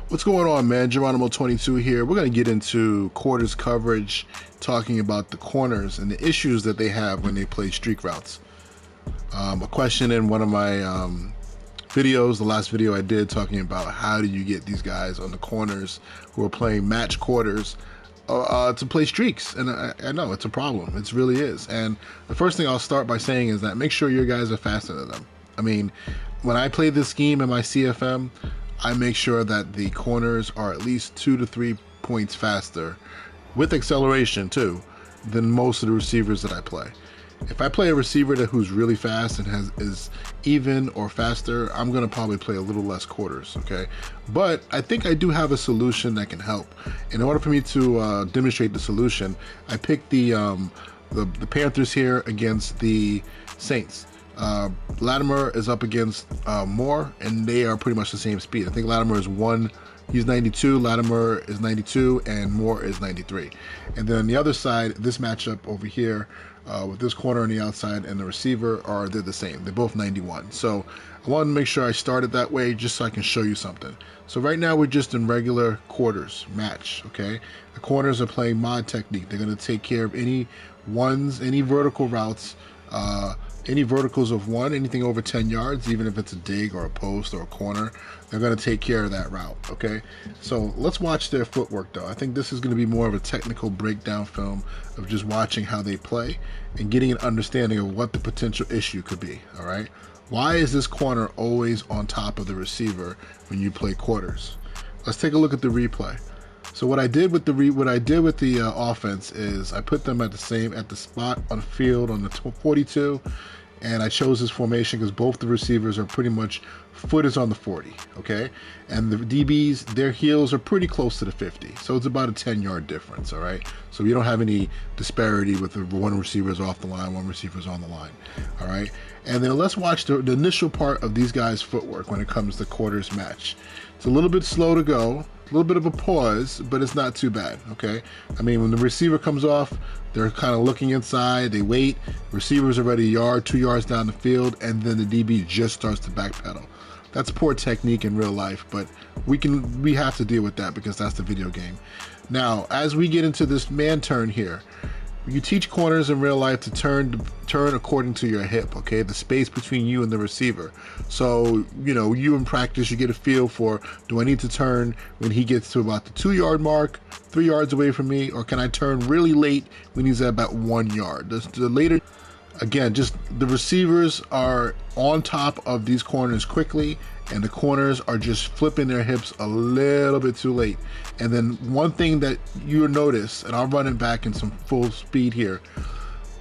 What's going on, man? Geronimo22 here. We're going to get into quarters coverage, talking about the corners and the issues that they have when they play streak routes. A question in one of my videos, the last video I did, talking about how do you get these guys on the corners who are playing match quarters to play streaks. And I know it's a problem. It really is. And the first thing I'll start by saying is that make sure your guys are faster than them. I mean, when I play this scheme in my CFM, I make sure that the corners are at least 2 to 3 points faster, with acceleration too, than most of the receivers that I play. If I play a receiver who's really fast and is even or faster, I'm gonna probably play a little less quarters, okay? But I think I do have a solution that can help. In order for me to demonstrate the solution, I picked the Panthers here against the Saints. Latimer is up against Moore, and they are pretty much the same speed. I think Latimer is he's 92, Latimer is 92, and Moore is 93. And then on the other side, this matchup over here, with this corner on the outside and the receiver, they're the same. They're both 91. So I wanted to make sure I started that way just so I can show you something. So right now we're just in regular quarters match, okay? The corners are playing mod technique. They're going to take care of any ones, any vertical routes, any verticals of one, anything over 10 yards, even if it's a dig or a post or a corner, they're going to take care of that route, okay? So let's watch their footwork, though. I think this is going to be more of a technical breakdown film of just watching how they play and getting an understanding of what the potential issue could be, all right? Why is this corner always on top of the receiver when you play quarters? Let's take a look at the replay. So what I did with the offense is I put them at the spot on the field on the 42, and I chose this formation because both the receivers are pretty much foot is on the 40, okay? And the DBs, their heels are pretty close to the 50, so it's about a 10-yard difference, all right? So you don't have any disparity with the one receiver's off the line, one receiver's on the line, all right? And then let's watch the initial part of these guys' footwork when it comes to quarters match. It's a little bit slow to go, a little bit of a pause, but it's not too bad, okay? I mean, when the receiver comes off, they're kind of looking inside, they wait, receiver's already a yard, 2 yards down the field, and then the DB just starts to backpedal. That's poor technique in real life, but we have to deal with that because that's the video game. Now, as we get into this man turn here, you teach corners in real life to turn according to your hip, okay? The space between you and the receiver. So, you in practice, you get a feel for, do I need to turn when he gets to about the 2-yard mark, 3 yards away from me, or can I turn really late when he's at about 1 yard? The later, again, just the receivers are on top of these corners quickly, and the corners are just flipping their hips a little bit too late. And then one thing that you'll notice, and I'll run it back in some full speed here,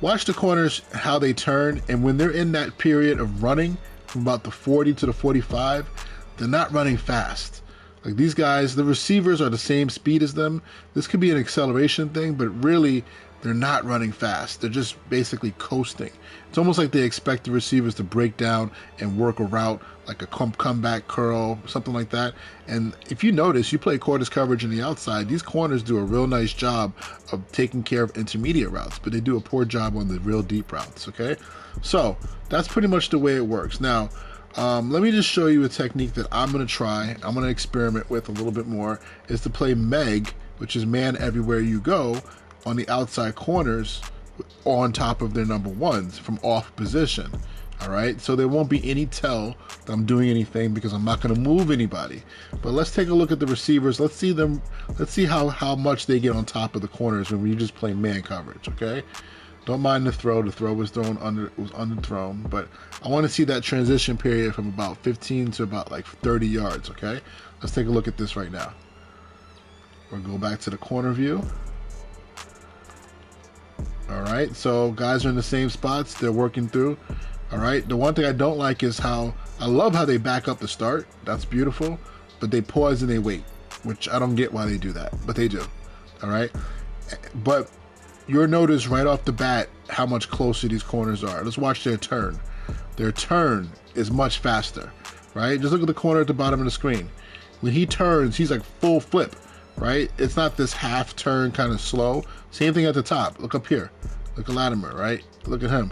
watch the corners, how they turn, and when they're in that period of running from about the 40 to the 45, they're not running fast. Like these guys, the receivers are the same speed as them. This could be an acceleration thing, but really, they're not running fast. They're just basically coasting. It's almost like they expect the receivers to break down and work a route, like a comeback curl, something like that. And if you notice, you play quarters coverage on the outside, these corners do a real nice job of taking care of intermediate routes, but they do a poor job on the real deep routes, okay? So that's pretty much the way it works. Now, let me just show you a technique that I'm going to try. I'm going to experiment with a little bit more, is to play M.E.G, which is man everywhere you go, on the outside corners on top of their number ones from off position. All right, so there won't be any tell that I'm doing anything because I'm not going to move anybody. But let's take a look at the receivers. Let's see how much they get on top of the corners when we just play man coverage. Okay, don't mind the throw. The throw was underthrown, but I want to see that transition period from about 15 to about like 30 yards. Okay, let's take a look at this right now. We'll go back to the corner view. All right, so guys are in the same spots. They're working through. All right, the one thing I don't like is I love how they back up the start. That's beautiful, but they pause and they wait, which I don't get why they do that, but they do. All right, but you'll notice right off the bat how much closer these corners are. Let's watch their turn. Their turn is much faster, right? Just look at the corner at the bottom of the screen. When he turns, he's like full flip, right? It's not this half turn kind of slow. Same thing at the top. Look up here. Look at Latimer, right? Look at him.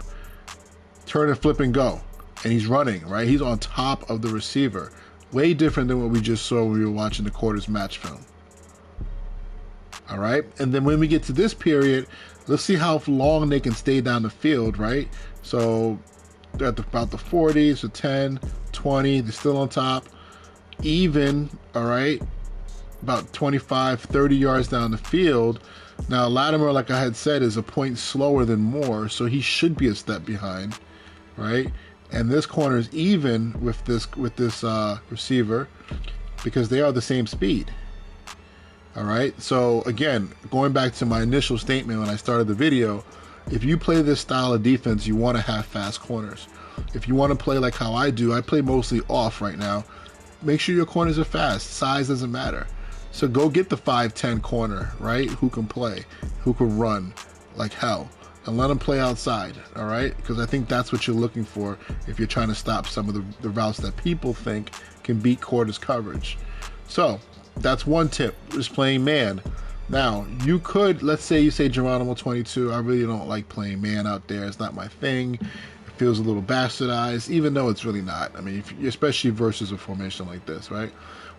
Turn and flip and go. And he's running, right? He's on top of the receiver. Way different than what we just saw when we were watching the quarters match film. All right, and then when we get to this period, let's see how long they can stay down the field, right? So they're at about the 40s, so 10, 20, they're still on top. Even, all right, about 25, 30 yards down the field. Now, Latimer, like I had said, is a point slower than Moore, so he should be a step behind, right? And this corner is even with this receiver because they are the same speed. All right, so again, going back to my initial statement when I started the video, if you play this style of defense, you want to have fast corners. If you want to play like how I do, I play mostly off right now. Make sure your corners are fast. Size doesn't matter. So go get the 5'10" corner, right? Who can play, who can run like hell, and let them play outside, all right? Because I think that's what you're looking for if you're trying to stop some of the routes that people think can beat quarters coverage. So that's one tip, is playing man. Now, you could, let's say you say Geronimo 22, I really don't like playing man out there. It's not my thing. It feels a little bastardized, even though it's really not. I mean, especially versus a formation like this, right?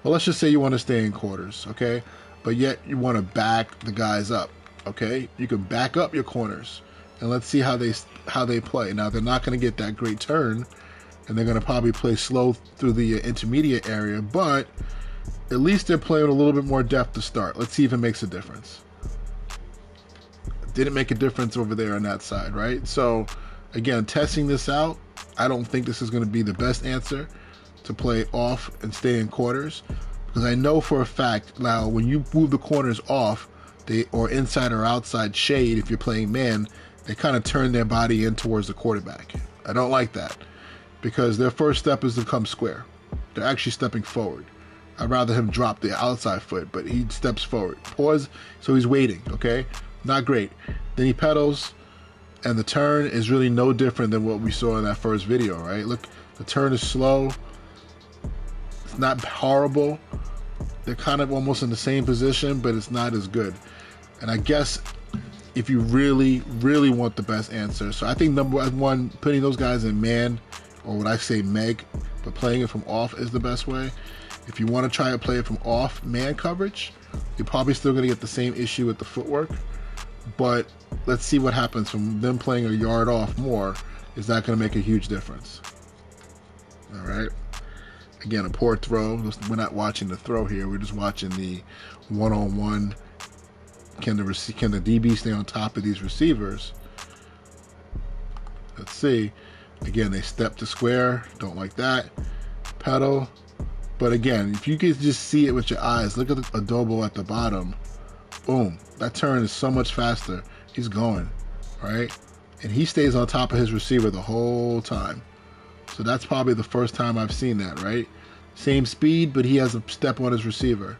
Well, let's just say you want to stay in quarters, okay? But yet you want to back the guys up, okay? You can back up your corners, and let's see how they play. Now, they're not going to get that great turn, and they're going to probably play slow through the intermediate area, but at least they're playing a little bit more depth to start. Let's see if it makes a difference. Didn't make a difference over there on that side, right? So, again, testing this out, I don't think this is going to be the best answer to play off and stay in quarters, because I know for a fact now when you move the corners off, or inside or outside shade, if you're playing man, they kind of turn their body in towards the quarterback. I don't like that, because their first step is to come square. They're actually stepping forward. I'd rather him drop the outside foot, but he steps forward. Pause, so he's waiting, okay? Not great. Then he pedals, and the turn is really no different than what we saw in that first video, right? Look, the turn is slow. It's not horrible. They're kind of almost in the same position, but it's not as good. And I guess if you really, really want the best answer, so I think number one, putting those guys in man, or what I say M.E.G, but playing it from off is the best way. If you want to try to play it from off man coverage, you're probably still going to get the same issue with the footwork. But let's see what happens from them playing a yard off more. Is that going to make a huge difference? All right. Again, a poor throw. We're not watching the throw here. We're just watching the one-on-one. Can the DB stay on top of these receivers? Let's see. Again, they step to square. Don't like that. Pedal. But again, if you could just see it with your eyes, look at the Adobo at the bottom. Boom. That turn is so much faster. He's going, right? And he stays on top of his receiver the whole time. So that's probably the first time I've seen that, right? Same speed, but he has a step on his receiver.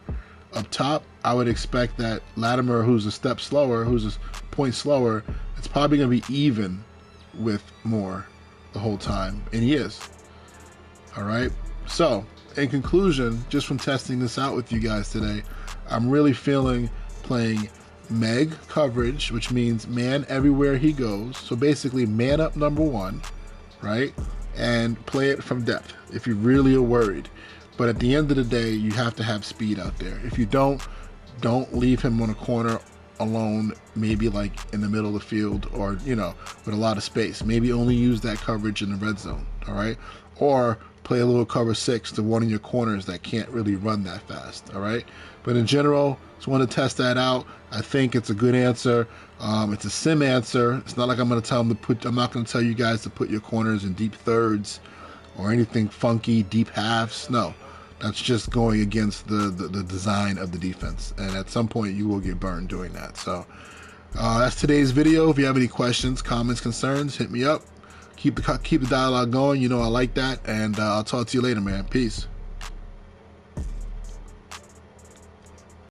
Up top, I would expect that Latimer, who's a step slower, who's a point slower, it's probably going to be even with Moore the whole time. And he is. All right? So, in conclusion, just from testing this out with you guys today, I'm really feeling playing M.E.G coverage, which means man everywhere he goes. So basically man up number one, right? And play it from depth if you really are worried. But at the end of the day, you have to have speed out there. If you don't leave him on a corner alone, maybe like in the middle of the field, or, you know, with a lot of space. Maybe only use that coverage in the red zone, all right? Or play a little cover 6 to one of your corners that can't really run that fast, all right? But in general, just want to test that out. I think it's a good answer. It's a sim answer. It's not like I'm going to tell them to put, I'm not going to tell you guys to put your corners in deep thirds or anything funky, deep halves. No, that's just going against the design of the defense. And at some point you will get burned doing that. So that's today's video. If you have any questions, comments, concerns, hit me up. Keep the dialogue going. You know I like that. And I'll talk to you later, man. Peace.